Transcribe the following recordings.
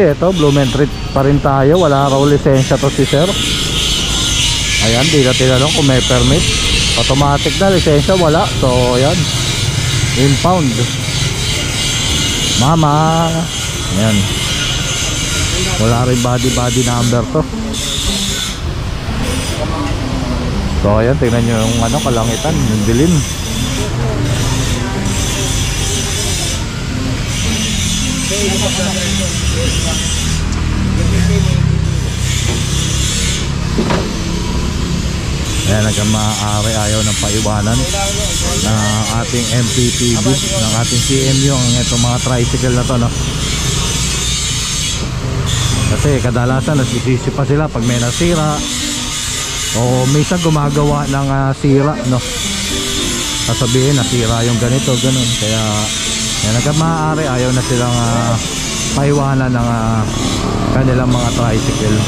kasi ito Blumentritt pa rin tayo. Wala raw lisensya to si sir. Ayan, di na tinanong kung may permit. Automatic na lisensya, wala. So ayan, impound. Mama. Ayan, wala rin body number to. So ayan, tingnan nyo yung ano, kalangitan, yung dilim. Ayan, hanggang maaari ayaw ng paiwanan ng ating MPPB, ng ating CMU, ang itong mga tricycle na to, no? Kasi kadalasan nasisisi pa sila pag may nasira o minsan gumagawa ng sira, no? Sasabihin nasira yung ganito, ganun. Kaya yan, hanggang maaari ayaw na silang paiwanan ng kanilang mga tricycle.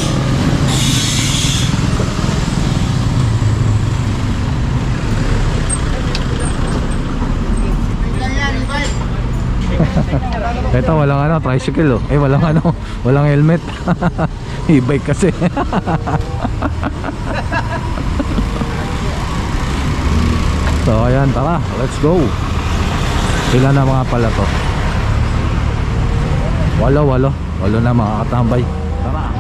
Ito walang ano, tricycle, oh. Walang helmet. E-bike kasi. So ayan, tara, let's go. Ilan na mga pala to? Walo na mga katambay. Tara.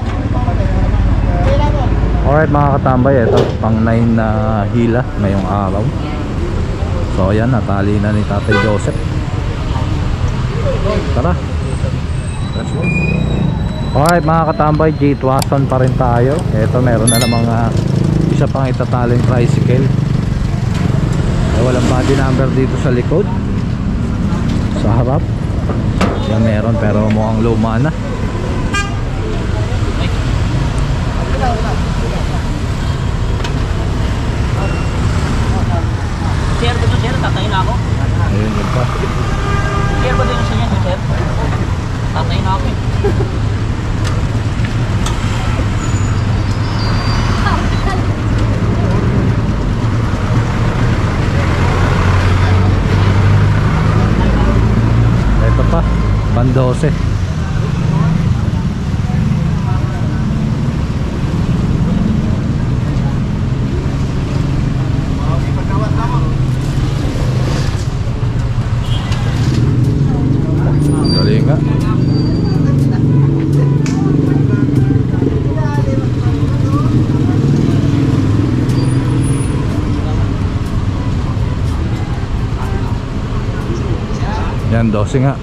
Alright mga katambay, ito pang 9 na hila ngayong araw. So ayan, natali na ni Tatay Joseph. Tara, let's go. Alright mga katambay, G-Twason pa rin tayo. Ito meron na namang isa pang itataling tricycle. Walang body number dito sa likod, sa harap. Yan meron pero mukhang luma na. Sir, dito sir, tatayin na ako. Ayun yun pa. Sir, ba dito sa inyo sir? Tatayin na ako eh. Pan 12. Galing nga. Yan, 12 nga.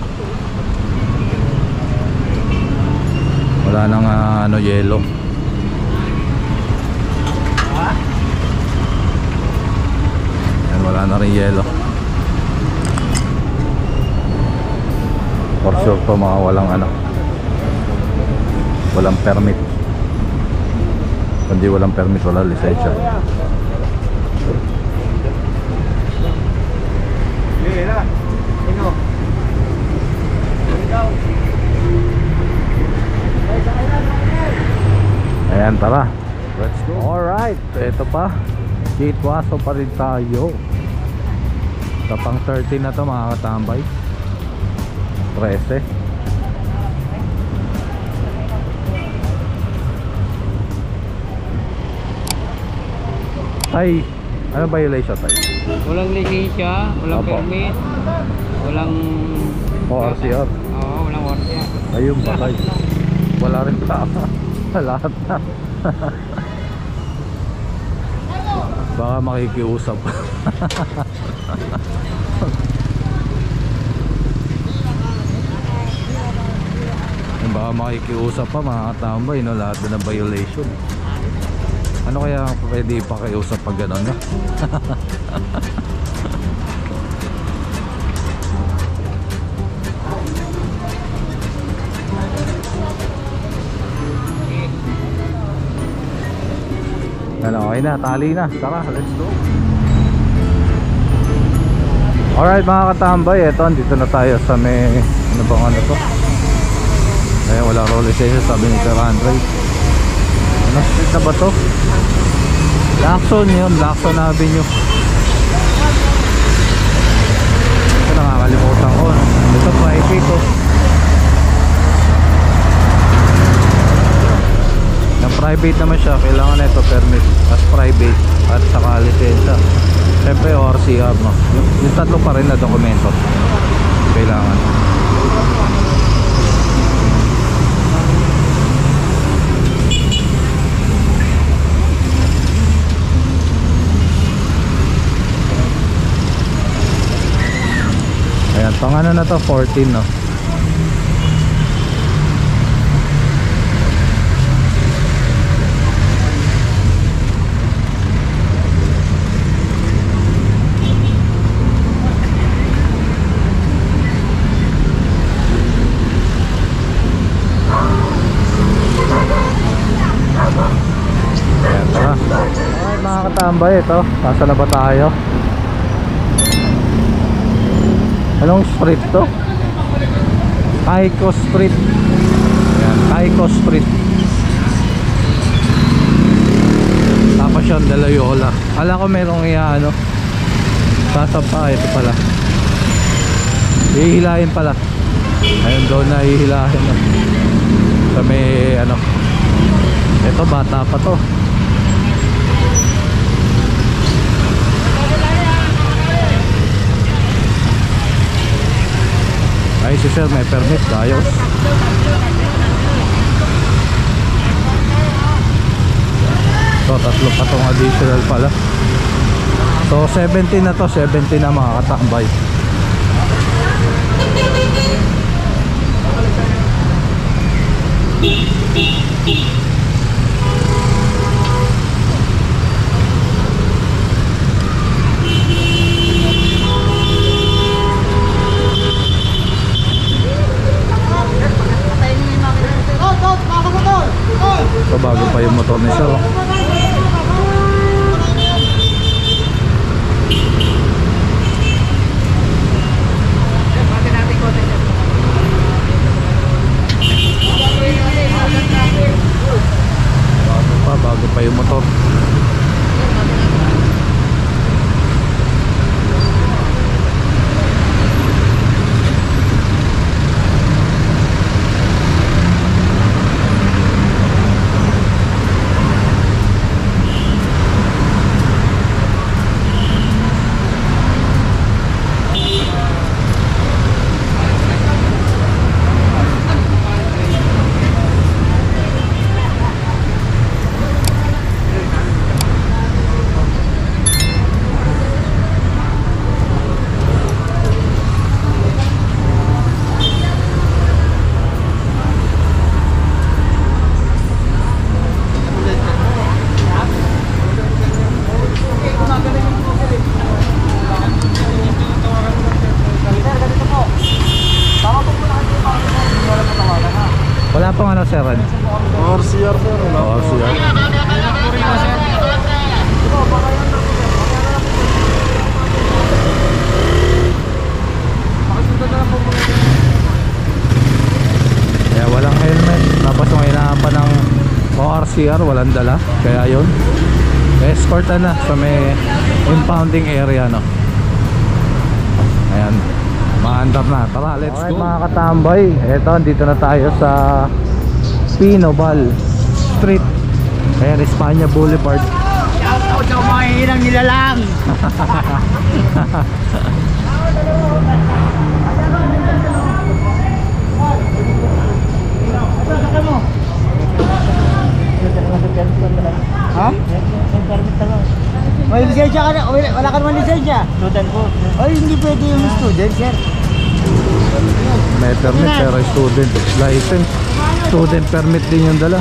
Wala nang ano, yellow. Yan, wala na rin yellow. For sure to mga walang ano, walang permit. Kundi walang permit, wala lisensya. Ayan, tara, let's go. Alright, ito pa, G-Twason pa rin tayo. Sa pang 13 na to mga katambay. 13. Tay, ano violation tayo? Walang lisensya, walang permit, walang ORCR. Oo, walang ORCR. Ayun ba tayo? Wala rin tama. Lahat na. Baka makikiusap. Baka makikiusap pa mga katambay, no? Lahat na ng violation. Ano kaya pwede ipakiusap pag gano'n, no? Ano, okay na, tali na. Tara, let's go. Alright mga katambay, eto, dito na tayo sa may, ano bang ano to? Ayan, wala roll lisensya, sabi ni Sir Andre. Ano street na ba to? Lacson yun, Lacson Avenue. Ito, nakakalimutan ko. Ito, private to. private naman siya, kailangan na ito permit as private at saka lisensya. Siyempre ORCR, no? Yung tatlo pa rin na dokumento kailangan. Ayan, pang ano na to, 14, no? Ayan, tara. Alright mga katambay, ito, nasa na ba tayo? Anong street to? Taiko Street. Ayan, Taiko Street. Tapos yun, De Loyola. Alam ko merong ano, sasapa, ito pala. Hihilahin pala. Ayun doon na hihilahin, no? Sa may ano, ito bata pa to. Ay si sir may permit, ayos. So tatlo pa tong additional pala. So 17 na to, 17 na mga katambay. So bago pa yung motor ni sir, oh. Bago pa yung motor. Wala pong ano sir? ORCR sir. ORCR. Kaya walang helmet. Tapos kung hinahapan ng ORCR, walang dala. Kaya yun, escort na sa may impounding area, no? Ayan, maandar na. Tara, let's go. Mga katambay, eto, dito na tayo sa Pinobal Street. Ayan, Espanya Boulevard. Shout out sa mga hirang nilalang. Ha? May lisensya ka na? Wala ka naman lisensya? Student po. Ay, hindi pwede yung student, sir. May permit pero student license. Student permit din yung dala.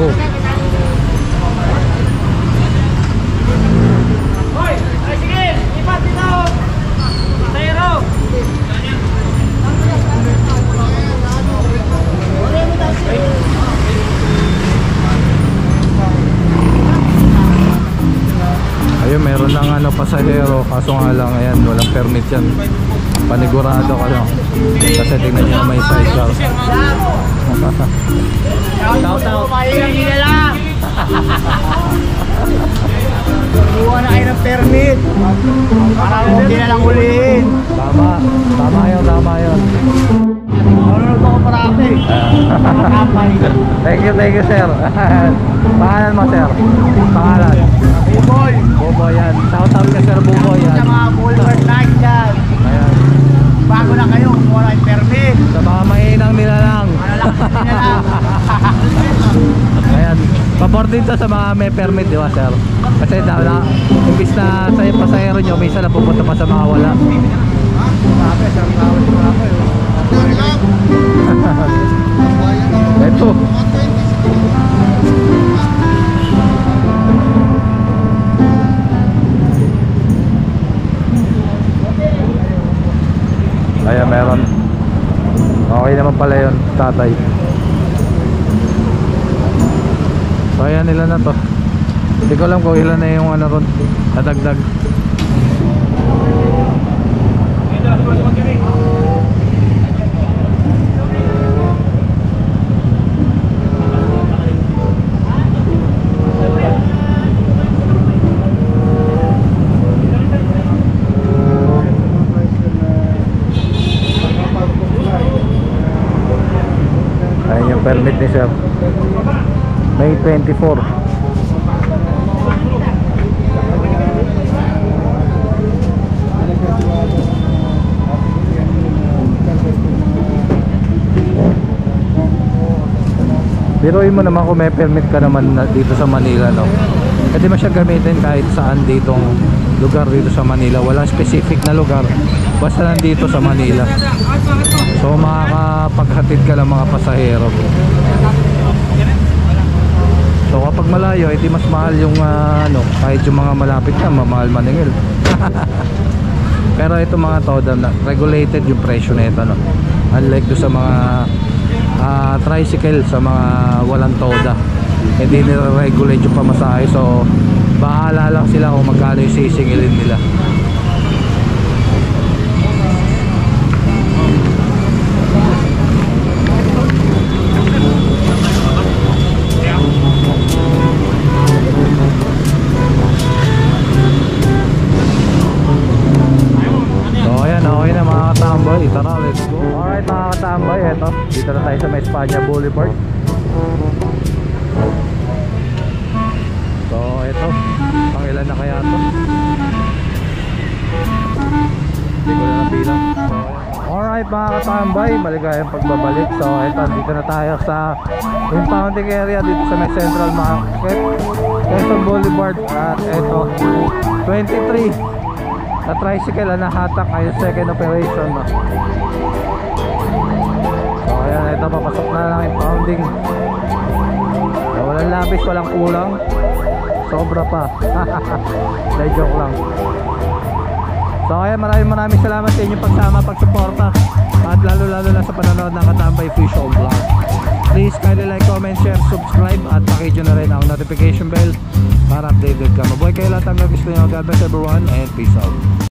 Oh. Ayun, meron ng ano, pasahero, kaso nga lang, ayan, walang permit yan. Panigurado ka lang. Kasi tingnan nyo na may sidecar. Shout out. Mahirang nilalang. Buwan na kayo ng permit. Para hindi na lang hulihin. Tama. Tama yun. Marunod ako parati. Kapay. Thank you, sir. Pangalan mo, sir? Pangalan? Buboy. Buboy yan. Shout out ka, sir Buboy yan. Sa mga Boulevard Night dyan. Ayan. Bago na kayo, kumuha ng permit. Sa mga mainang nila lang. Ano lang, hindi na lang. Ayan. Pabor din to sa mga may permit, di ba, sir? Kasi imbis na sa pasahero nyo, minsan napupunta pa sa mga wala. Ito. Ayan, meron. Okay naman pala yun, tatay. So ayan, nila na to. Hindi ko alam kung ilan na yung ano ron, nadagdag. Ayan yung permit ni sir. May 24. Biruin mo naman kung may permit ka naman dito sa Manila, no? Pwede mo siya gamitin kahit saan ditong lugar dito sa Manila. Walang specific na lugar, basta nandito sa Manila. So makakapaghatid ka ng mga pasahero. So kapag malayo, edi mas mahal yung ano, kahit yung mga malapit na, mamahal maningil. Pero ito mga toda, regulated yung presyo nito, no? Unlike do sa mga tricycle, sa mga walang toda, hindi nire-regulate yung pamasahe. So bahala lang sila kung magkano yung sisingilin nila. Tara, let's go. Alright mga katambay, eto, dito na tayo sa may Espanya Boulevard. So eto, pangilan na kaya to? Hindi ko na nabilang. Alright mga katambay, maligayang pagbabalik. So eto, dito na tayo sa impounding area dito sa may Central Market, Quezon Boulevard. At eto, 23 na tricycle na hatak ay second operation, no? So ayan, ito papasok na lang impounding. So, walang labis, walang kulang, sobra pa. Dahil joke lang. So ayan, maraming salamat sa inyong pagsama, pagsuporta, at lalo na sa panonood ng Katambay Official Vlog. Please kindly like, comment, share, subscribe, at pakidyo na rin ang notification bell para updated ka. Mabuhay kayo lahat hanggang gusto nyo. God bless everyone and peace out.